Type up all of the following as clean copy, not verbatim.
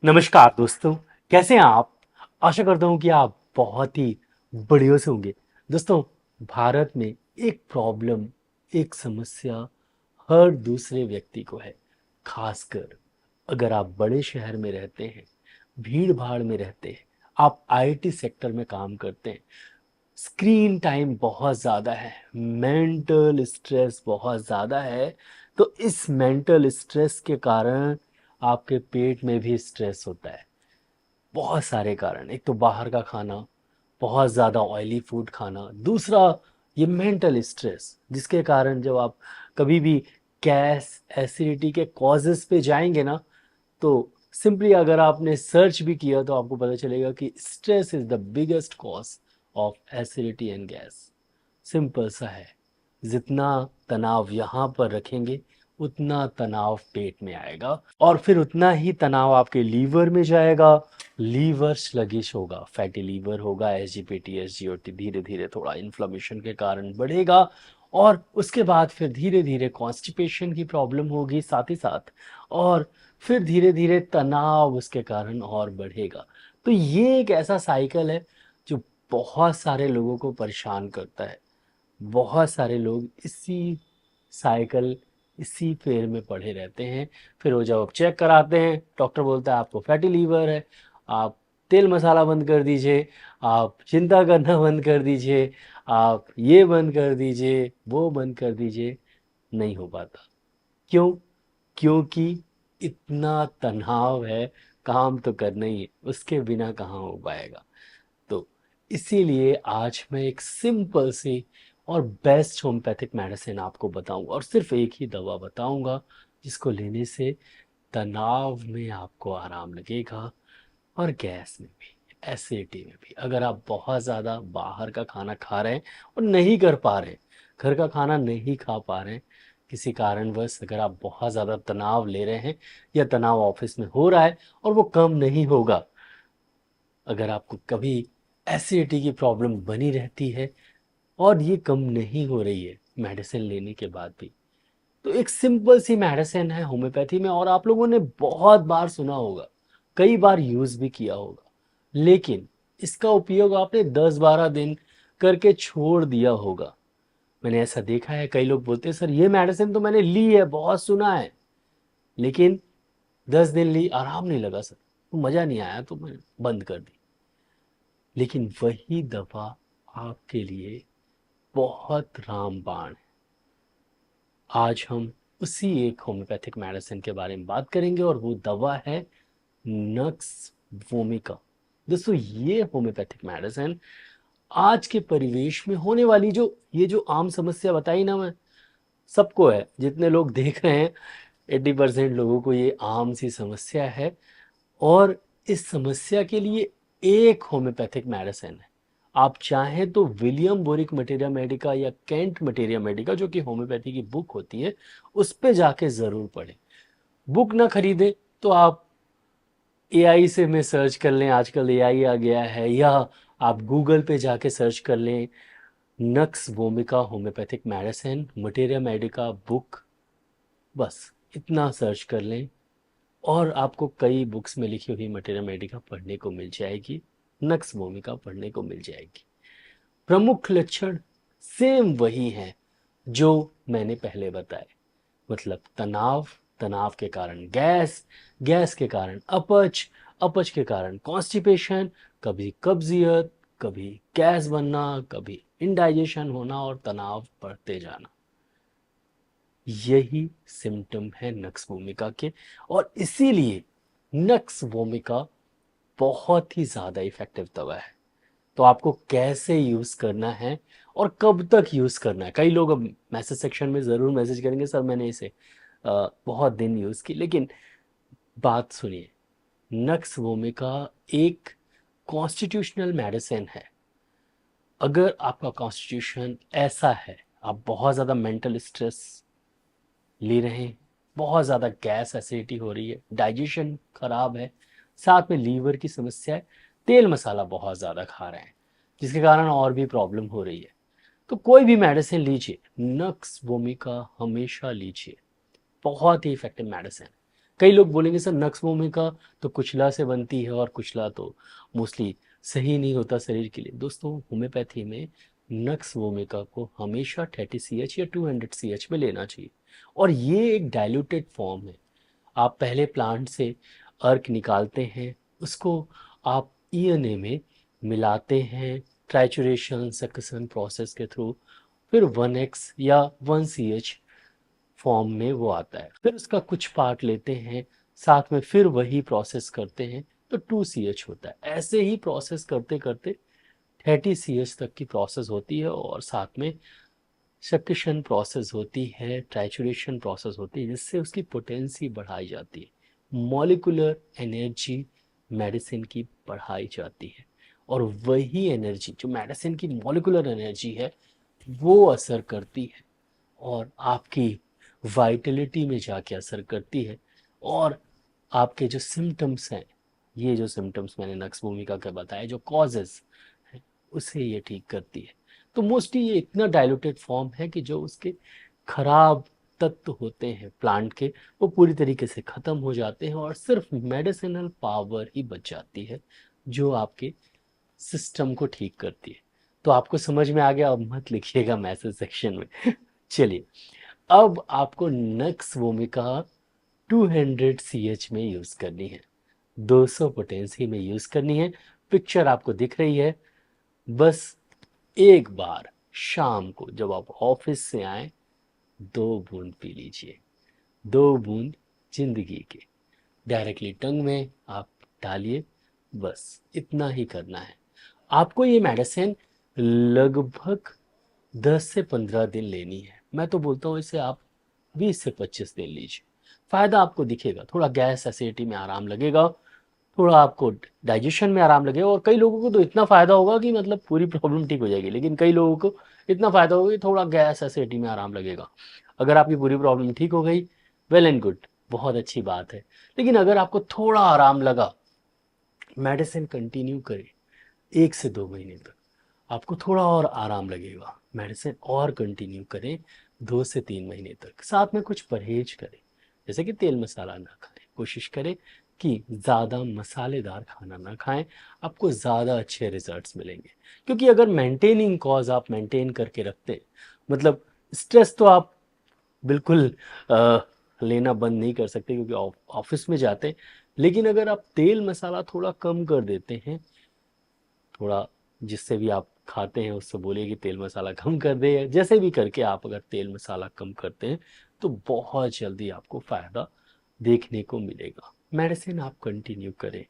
नमस्कार दोस्तों, कैसे हैं आप? आशा करता हूँ कि आप बहुत ही बढ़िया से होंगे। दोस्तों, भारत में एक प्रॉब्लम, एक समस्या हर दूसरे व्यक्ति को है। खासकर अगर आप बड़े शहर में रहते हैं, भीड़ भाड़ में रहते हैं, आप आईटी सेक्टर में काम करते हैं, स्क्रीन टाइम बहुत ज़्यादा है, मेंटल स्ट्रेस बहुत ज़्यादा है। तो इस मेंटल स्ट्रेस के कारण आपके पेट में भी स्ट्रेस होता है। बहुत सारे कारण, एक तो बाहर का खाना, बहुत ज़्यादा ऑयली फूड खाना, दूसरा ये मेंटल स्ट्रेस जिसके कारण जब आप कभी भी गैस एसिडिटी के कॉजेस पे जाएंगे ना, तो सिंपली अगर आपने सर्च भी किया तो आपको पता चलेगा कि stress is the biggest cause of acidity and gas. Simple सा है, जितना तनाव यहाँ पर रखेंगे उतना तनाव पेट में आएगा और फिर उतना ही तनाव आपके लीवर में जाएगा। लीवर स्लगिश होगा, फैटी लीवर होगा, एसजीपीटी एसजीओटी धीरे धीरे थोड़ा इन्फ्लेमेशन के कारण बढ़ेगा और उसके बाद फिर धीरे धीरे कॉन्स्टिपेशन की प्रॉब्लम होगी साथ ही साथ, और फिर धीरे धीरे तनाव उसके कारण और बढ़ेगा। तो ये एक ऐसा साइकिल है जो बहुत सारे लोगों को परेशान करता है। बहुत सारे लोग इसी साइकिल, इसी फेर में पड़े रहते हैं। फिर वो जब चेक कराते हैं, डॉक्टर बोलता है आपको फैटी लीवर है, आप तेल मसाला बंद कर दीजिए, आप चिंता करना बंद कर दीजिए, आप ये बंद कर दीजिए, वो बंद कर दीजिए। नहीं हो पाता। क्यों? क्योंकि इतना तनाव है, काम तो करना ही है, उसके बिना कहाँ हो पाएगा। तो इसीलिए आज मैं एक सिंपल सी और बेस्ट होम्योपैथिक मेडिसिन आपको बताऊंगा, और सिर्फ एक ही दवा बताऊंगा जिसको लेने से तनाव में आपको आराम लगेगा और गैस में भी, एसिडिटी में भी। अगर आप बहुत ज़्यादा बाहर का खाना खा रहे हैं और नहीं कर पा रहे, घर का खाना नहीं खा पा रहे हैं किसी कारणवश, अगर आप बहुत ज़्यादा तनाव ले रहे हैं या तनाव ऑफिस में हो रहा है और वो कम नहीं होगा, अगर आपको कभी एसिडिटी की प्रॉब्लम बनी रहती है और ये कम नहीं हो रही है मेडिसिन लेने के बाद भी, तो एक सिंपल सी मेडिसिन है होम्योपैथी में, और आप लोगों ने बहुत बार सुना होगा, कई बार यूज भी किया होगा, लेकिन इसका उपयोग आपने 10-12 दिन करके छोड़ दिया होगा। मैंने ऐसा देखा है, कई लोग बोलते हैं सर ये मेडिसिन तो मैंने ली है, बहुत सुना है, लेकिन 10 दिन ली, आराम नहीं लगा सर, तो मजा नहीं आया, तो मैं बंद कर दी। लेकिन वही दवा आपके लिए बहुत रामबाण है। आज हम उसी एक होम्योपैथिक मेडिसिन के बारे में बात करेंगे और वो दवा है नक्स वोमिका। दोस्तों, ये होम्योपैथिक मेडिसिन आज के परिवेश में होने वाली जो ये जो आम समस्या बताई ना मैं, सबको है, जितने लोग देख रहे हैं 80% लोगों को ये आम सी समस्या है। और इस समस्या के लिए एक होम्योपैथिक मेडिसिन है। आप चाहें तो विलियम बोरिक मटेरिया मेडिका या कैंट मटेरिया मेडिका, जो कि होम्योपैथी की बुक होती है, उस पे जाके ज़रूर पढ़ें। बुक ना खरीदें तो आप एआई से में सर्च कर लें, आजकल एआई आ गया है, या आप गूगल पे जाके सर्च कर लें nux vomica homeopathic medicine materia Medica book, बस इतना सर्च कर लें और आपको कई बुक्स में लिखी हुई मटेरिया मेडिका पढ़ने को मिल जाएगी, नक्स भूमिका पढ़ने को मिल जाएगी। प्रमुख लक्षण सेम वही हैं जो मैंने पहले बताए, मतलब तनाव, तनाव के कारण गैस, गैस के कारण अपच, अपच के कारण कॉन्स्टिपेशन, कभी कब्जियत, कभी गैस बनना, कभी इंडाइजेशन होना और तनाव बढ़ते जाना। यही सिम्टम है नक्स भूमिका के, और इसीलिए नक्स भूमिका बहुत ही ज़्यादा इफेक्टिव दवा है। तो आपको कैसे यूज़ करना है और कब तक यूज़ करना है, कई लोग अब मैसेज सेक्शन में ज़रूर मैसेज करेंगे सर मैंने इसे बहुत दिन यूज़ की, लेकिन बात सुनिए, नक्स भूमिका एक कॉन्स्टिट्यूशनल मेडिसिन है। अगर आपका कॉन्स्टिट्यूशन ऐसा है, आप बहुत ज़्यादा मेंटल स्ट्रेस ले रहे हैं, बहुत ज़्यादा गैस एसिडिटी हो रही है, डाइजेशन खराब है, साथ में लीवर की समस्या है, तेल मसाला बहुत ज़्यादा खा रहे हैं जिसके कारण और भी प्रॉब्लम हो रही है, तो कोई भी मेडिसिन लीजिए, नक्स वोमिका हमेशा लीजिए। बहुत ही इफेक्टिव मेडिसिन है। कई लोग बोलेंगे सर नक्स भूमिका तो कुचला से बनती है, और कुचला तो मोस्टली सही नहीं होता शरीर के लिए। दोस्तों होम्योपैथी में नक्स भूमिका को हमेशा 30 CH या 200 CH में लेना चाहिए, और ये एक डाइल्यूटेड फॉर्म है। आप पहले प्लांट से अर्क निकालते हैं, उसको आप ईएनए में मिलाते हैं ट्राइचुरेशन सक्शन प्रोसेस के थ्रू, फिर 1X या 1CH फॉर्म में वो आता है, फिर उसका कुछ पार्ट लेते हैं, साथ में फिर वही प्रोसेस करते हैं तो 2CH होता है। ऐसे ही प्रोसेस करते करते 30 CH तक की प्रोसेस होती है, और साथ में सक्शन प्रोसेस होती है, ट्राइचुरेशन प्रोसेस होती है, जिससे उसकी पोटेंसी बढ़ाई जाती है, मॉलिक्यूलर एनर्जी मेडिसिन की बढ़ाई जाती है, और वही एनर्जी जो मेडिसिन की मॉलिक्यूलर एनर्जी है वो असर करती है और आपकी वाइटलिटी में जाके असर करती है, और आपके जो सिम्टम्स हैं, ये जो सिम्टम्स मैंने नक्स भूमिका के बताए, जो कॉजेज हैं, उसे ये ठीक करती है। तो मोस्टली ये इतना डाइल्यूटेड फॉर्म है कि जो उसके खराब तत्व होते हैं प्लांट के, वो पूरी तरीके से ख़त्म हो जाते हैं, और सिर्फ मेडिसिनल पावर ही बच जाती है जो आपके सिस्टम को ठीक करती है। तो आपको समझ में आ गया? अब मत लिखिएगा मैसेज सेक्शन में। चलिए, अब आपको नक्स भूमिका 200 CH में यूज करनी है, 200 पोटेंसी में यूज करनी है। पिक्चर आपको दिख रही है। बस एक बार शाम को जब आप ऑफिस से आए, 2 बूंद पी लीजिए, 2 बूंद जिंदगी के, डायरेक्टली टंग में आप डालिए। बस इतना ही करना है आपको। ये मेडिसिन लगभग 10 से 15 दिन लेनी है। मैं तो बोलता हूँ इसे आप 20 से 25 दिन लीजिए, फायदा आपको दिखेगा। थोड़ा गैस एसिडिटी में आराम लगेगा, थोड़ा आपको डाइजेशन में आराम लगेगा, और कई लोगों को तो इतना फायदा होगा कि मतलब पूरी प्रॉब्लम ठीक हो जाएगी, लेकिन कई लोगों को इतना फायदा होगा कि थोड़ा गैस एसिडिटी में आराम लगेगा। अगर आपकी पूरी प्रॉब्लम ठीक हो गई, वेल एंड गुड, बहुत अच्छी बात है। लेकिन अगर आपको थोड़ा आराम लगा, मेडिसिन कंटिन्यू करें 1 से 2 महीने तक, आपको थोड़ा और आराम लगेगा, मेडिसिन और कंटिन्यू करें 2 से 3 महीने तक। साथ में कुछ परहेज करें, जैसे कि तेल मसाला ना खाएं, कोशिश करें कि ज़्यादा मसालेदार खाना ना खाएं, आपको ज़्यादा अच्छे रिजल्ट्स मिलेंगे। क्योंकि अगर मेंटेनिंग कॉज आप मेंटेन करके रखते हैं, मतलब स्ट्रेस तो आप बिल्कुल लेना बंद नहीं कर सकते क्योंकि ऑफिस में जाते हैं, लेकिन अगर आप तेल मसाला थोड़ा कम कर देते हैं, थोड़ा जिससे भी आप खाते हैं उससे बोलिए कि तेल मसाला कम कर दे, जैसे भी करके आप अगर तेल मसाला कम करते हैं तो बहुत जल्दी आपको फ़ायदा देखने को मिलेगा। मेडिसिन आप कंटिन्यू करें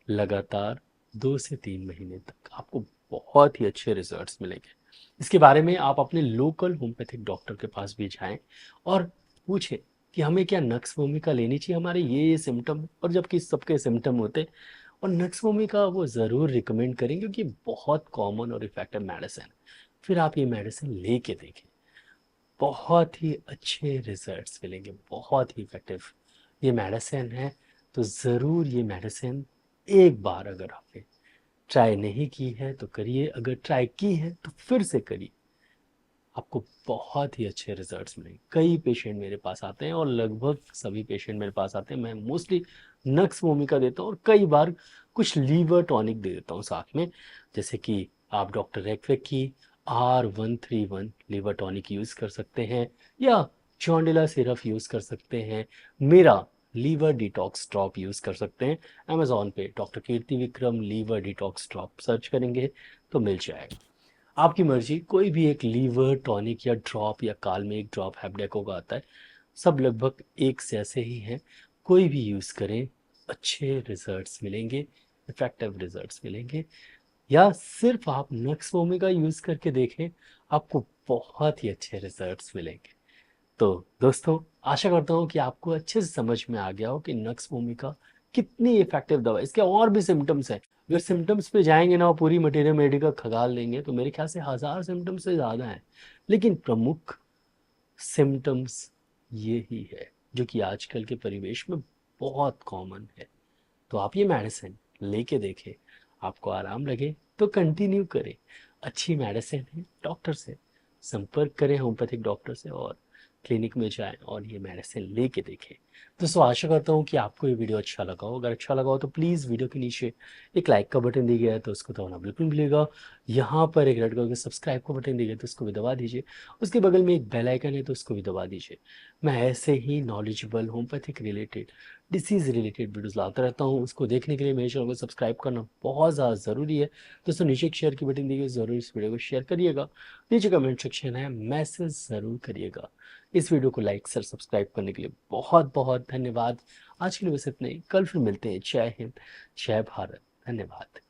लगातार 2 से 3 महीने तक, आपको बहुत ही अच्छे रिजल्ट्स मिलेंगे। इसके बारे में आप अपने लोकल होम्योपैथिक डॉक्टर के पास भी जाएं और पूछें कि हमें क्या नक्स भूमिका लेनी चाहिए, हमारे ये सिम्टम, और जबकि सबके सिम्टम होते हैं, और नक्स भूमिका वो ज़रूर रिकमेंड करें क्योंकि बहुत कॉमन और इफेक्टिव मेडिसिन। फिर आप ये मेडिसिन लेके देखें, बहुत ही अच्छे रिजल्ट्स मिलेंगे, बहुत ही इफेक्टिव ये मेडिसिन है। तो ज़रूर ये मेडिसिन एक बार अगर आपने ट्राई नहीं की है तो करिए, अगर ट्राई की है तो फिर से करिए, आपको बहुत ही अच्छे रिजल्ट्स मिलेंगे। कई पेशेंट मेरे पास आते हैं, और लगभग सभी पेशेंट मेरे पास आते हैं, मैं मोस्टली नक्स भूमिका देता हूँ, और कई बार कुछ लीवर टॉनिक दे देता हूँ साथ में। जैसे कि आप डॉक्टर रेकवेक की R131 लीवर टॉनिक यूज़ कर सकते हैं, या चौंडिला सिरप यूज़ कर सकते हैं, मेरा लीवर डिटॉक्स ड्रॉप यूज़ कर सकते हैं। अमेजोन पे doctor Kirti Vikram liver detox drop search करेंगे तो मिल जाएगा। आपकी मर्जी, कोई भी एक लीवर टॉनिक या ड्रॉप या काल में एक ड्रॉप हैप्डेको का आता है, सब लगभग एक से ऐसे ही हैं, कोई भी यूज़ करें अच्छे रिजल्ट्स मिलेंगे, इफेक्टिव रिजल्ट्स मिलेंगे। या सिर्फ आप नक्स भूमिका यूज़ करके देखें, आपको बहुत ही अच्छे रिजल्ट्स मिलेंगे। तो दोस्तों, आशा करता हूँ कि आपको अच्छे से समझ में आ गया हो कि नक्स भूमिका कितनी इफेक्टिव दवा है। इसके और भी सिम्टम्स हैं, अगर सिम्टम्स पे जाएंगे ना और पूरी मटेरियल मेडिका खगाल लेंगे तो मेरे ख्याल से 1000 सिम्टम्स से ज़्यादा हैं, लेकिन प्रमुख सिम्टम्स ये ही है जो कि आजकल के परिवेश में बहुत कॉमन है। तो आप ये मेडिसिन लेके देखें, आपको आराम लगे तो कंटिन्यू करें। अच्छी मेडिसिन है, डॉक्टर से संपर्क करें, होम्योपैथिक डॉक्टर से, और क्लिनिक में जाएं और ये मेडिसिन लेके देखें। दोस्तों आशा करता हूँ कि आपको ये वीडियो अच्छा लगा हो। अगर अच्छा लगा हो तो प्लीज़ वीडियो के नीचे एक लाइक का बटन दिया गया है तो उसको दबाना बिल्कुल नहीं भूलिएगा। यहाँ पर एक रेड कलर का सब्सक्राइब का बटन दिया गया है तो उसको भी दबा दीजिए। उसके बगल में एक बेल आइकन है तो उसको भी दबा दीजिए। मैं ऐसे ही knowledgeable homeopathic related disease related videos लाता रहता हूँ। उसको देखने के लिए मेरे चैनल को सब्सक्राइब करना बहुत ज़्यादा ज़रूरी है। दोस्तों नीचे एक शेयर की बटन दी गई, ज़रूर इस वीडियो को शेयर करिएगा। नीचे कमेंट सेक्शन है, मैसेज ज़रूर करिएगा। इस वीडियो को लाइक सर सब्सक्राइब करने के लिए बहुत बहुत धन्यवाद। आज के लिए बस इतना ही, कल फिर मिलते हैं। जय हिंद, जय भारत, धन्यवाद।